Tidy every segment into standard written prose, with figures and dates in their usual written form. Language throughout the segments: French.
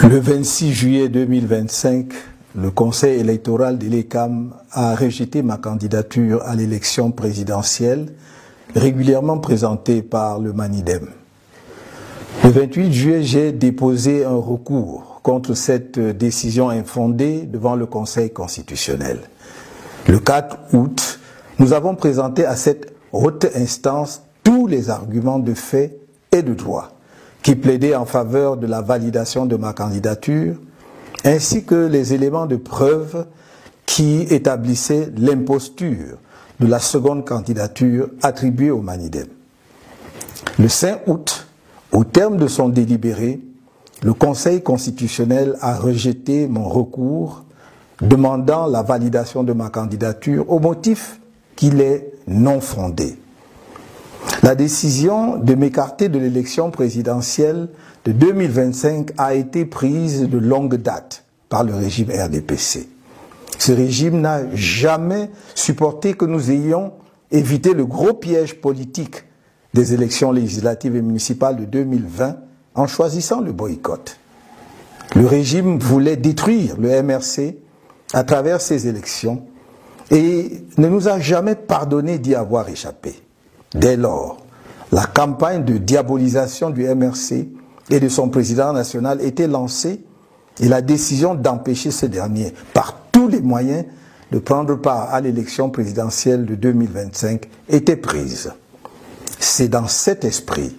Le 26 juillet 2025, le Conseil électoral de l'ECAM a rejeté ma candidature à l'élection présidentielle régulièrement présentée par le Manidem. Le 28 juillet, j'ai déposé un recours contre cette décision infondée devant le Conseil constitutionnel. Le 4 août, nous avons présenté à cette haute instance tous les arguments de fait et de droit qui plaidaient en faveur de la validation de ma candidature, ainsi que les éléments de preuve qui établissaient l'imposture de la seconde candidature attribuée au Manidem. Le 5 août, au terme de son délibéré, le Conseil constitutionnel a rejeté mon recours demandant la validation de ma candidature au motif qu'il est non fondé. La décision de m'écarter de l'élection présidentielle de 2025 a été prise de longue date par le régime RDPC. Ce régime n'a jamais supporté que nous ayons évité le gros piège politique des élections législatives et municipales de 2020 en choisissant le boycott. Le régime voulait détruire le MRC à travers ces élections et ne nous a jamais pardonné d'y avoir échappé. Dès lors, la campagne de diabolisation du MRC et de son président national était lancée et la décision d'empêcher ce dernier, par tous les moyens, de prendre part à l'élection présidentielle de 2025 était prise. C'est dans cet esprit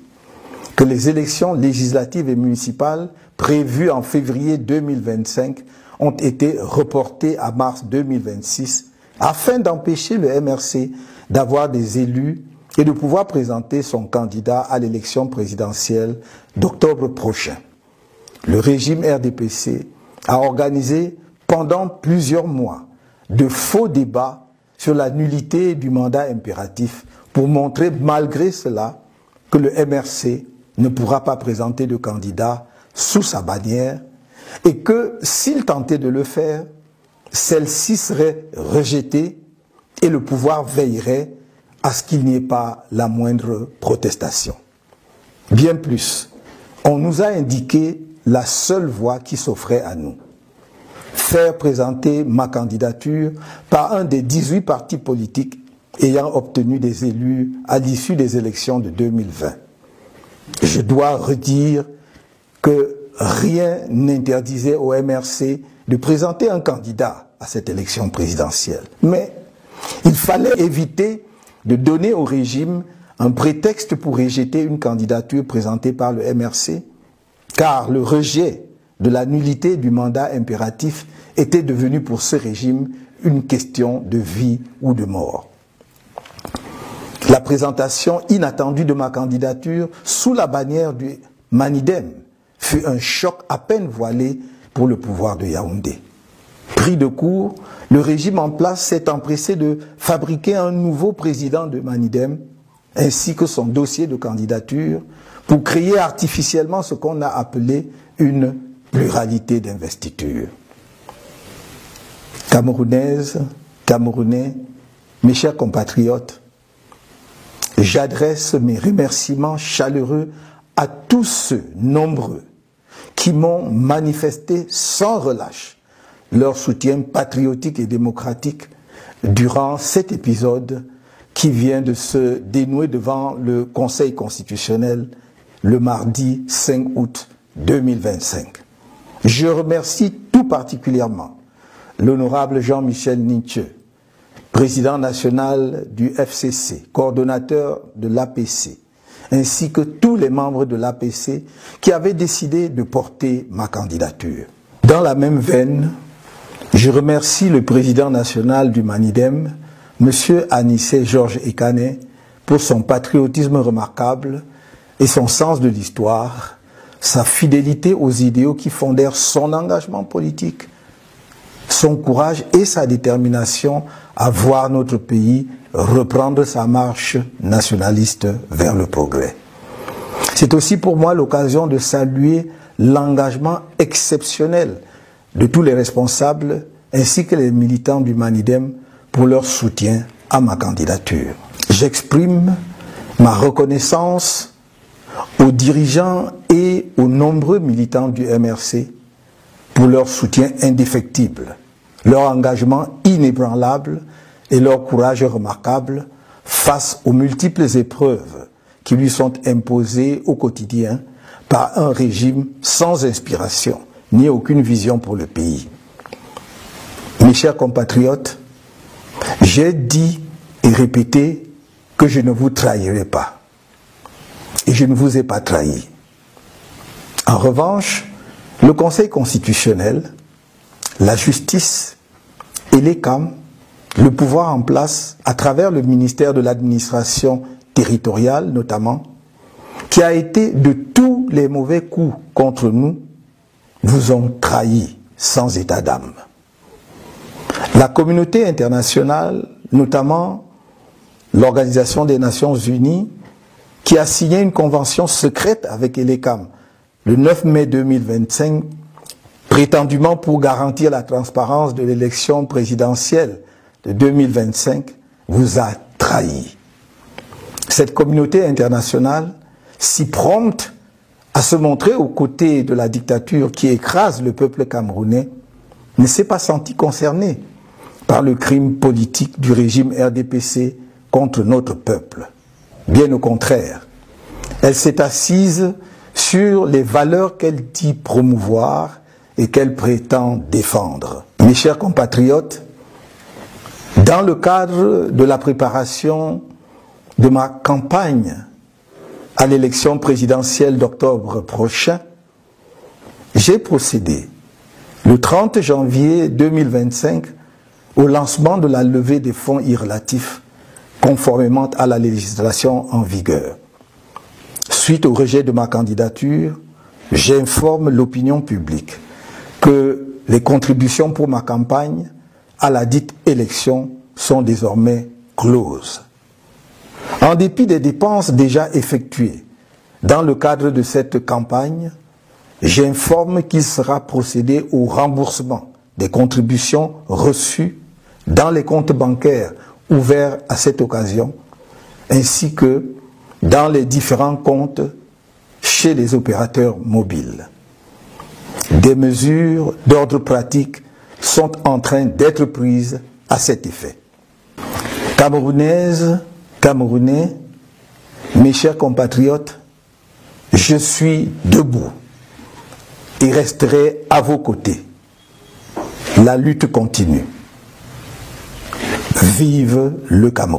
que les élections législatives et municipales prévues en février 2025 ont été reportées à mars 2026 afin d'empêcher le MRC d'avoir des élus et de pouvoir présenter son candidat à l'élection présidentielle d'octobre prochain. Le régime RDPC a organisé pendant plusieurs mois de faux débats sur la nullité du mandat impératif pour montrer malgré cela que le MRC ne pourra pas présenter de candidat sous sa bannière et que s'il tentait de le faire, celle-ci serait rejetée et le pouvoir veillerait à ce qu'il n'y ait pas la moindre protestation. Bien plus, on nous a indiqué la seule voie qui s'offrait à nous. Faire présenter ma candidature par un des 18 partis politiques ayant obtenu des élus à l'issue des élections de 2020. Je dois redire que rien n'interdisait au MRC de présenter un candidat à cette élection présidentielle. Mais il fallait éviter de donner au régime un prétexte pour rejeter une candidature présentée par le MRC, car le rejet de la nullité du mandat impératif était devenu pour ce régime une question de vie ou de mort. La présentation inattendue de ma candidature sous la bannière du Manidem fut un choc à peine voilé pour le pouvoir de Yaoundé. Pris de court, le régime en place s'est empressé de fabriquer un nouveau président de Manidem ainsi que son dossier de candidature pour créer artificiellement ce qu'on a appelé une pluralité d'investiture. Camerounaises, Camerounais, mes chers compatriotes, j'adresse mes remerciements chaleureux à tous ceux, nombreux, qui m'ont manifesté sans relâche leur soutien patriotique et démocratique durant cet épisode qui vient de se dénouer devant le Conseil constitutionnel le mardi 5 août 2025. Je remercie tout particulièrement l'honorable Jean-Michel Ninche, président national du FCC, coordonnateur de l'APC, ainsi que tous les membres de l'APC qui avaient décidé de porter ma candidature. Dans la même veine, je remercie le président national du Manidem, M. Anissé Georges Ekane, pour son patriotisme remarquable et son sens de l'histoire, sa fidélité aux idéaux qui fondèrent son engagement politique, son courage et sa détermination à voir notre pays reprendre sa marche nationaliste vers le progrès. C'est aussi pour moi l'occasion de saluer l'engagement exceptionnel de tous les responsables ainsi que les militants du Manidem pour leur soutien à ma candidature. J'exprime ma reconnaissance aux dirigeants et aux nombreux militants du MRC pour leur soutien indéfectible, leur engagement inébranlable et leur courage remarquable face aux multiples épreuves qui lui sont imposées au quotidien par un régime sans inspiration ni aucune vision pour le pays. Mes chers compatriotes, j'ai dit et répété que je ne vous trahirai pas. Et je ne vous ai pas trahi. En revanche, le Conseil constitutionnel, la justice et l'ECAM, le pouvoir en place à travers le ministère de l'administration territoriale notamment, qui a été de tous les mauvais coups contre nous, vous ont trahis sans état d'âme. La communauté internationale, notamment l'Organisation des Nations Unies, qui a signé une convention secrète avec l'ECAM le 9 mai 2025, prétendument pour garantir la transparence de l'élection présidentielle de 2025, vous a trahi. Cette communauté internationale, si prompte à se montrer aux côtés de la dictature qui écrase le peuple camerounais, ne s'est pas sentie concernée par le crime politique du régime RDPC contre notre peuple. Bien au contraire, elle s'est assise sur les valeurs qu'elle dit promouvoir et qu'elle prétend défendre. Mes chers compatriotes, dans le cadre de la préparation de ma campagne à l'élection présidentielle d'octobre prochain, j'ai procédé le 30 janvier 2025 au lancement de la levée des fonds irrelatifs conformément à la législation en vigueur. Suite au rejet de ma candidature, j'informe l'opinion publique que les contributions pour ma campagne à la dite élection sont désormais closes. En dépit des dépenses déjà effectuées dans le cadre de cette campagne, j'informe qu'il sera procédé au remboursement des contributions reçues dans les comptes bancaires ouverts à cette occasion, ainsi que dans les différents comptes chez les opérateurs mobiles. Des mesures d'ordre pratique sont en train d'être prises à cet effet. Camerounaises, Camerounais, mes chers compatriotes, je suis debout et resterai à vos côtés. La lutte continue. Vive le Cameroun!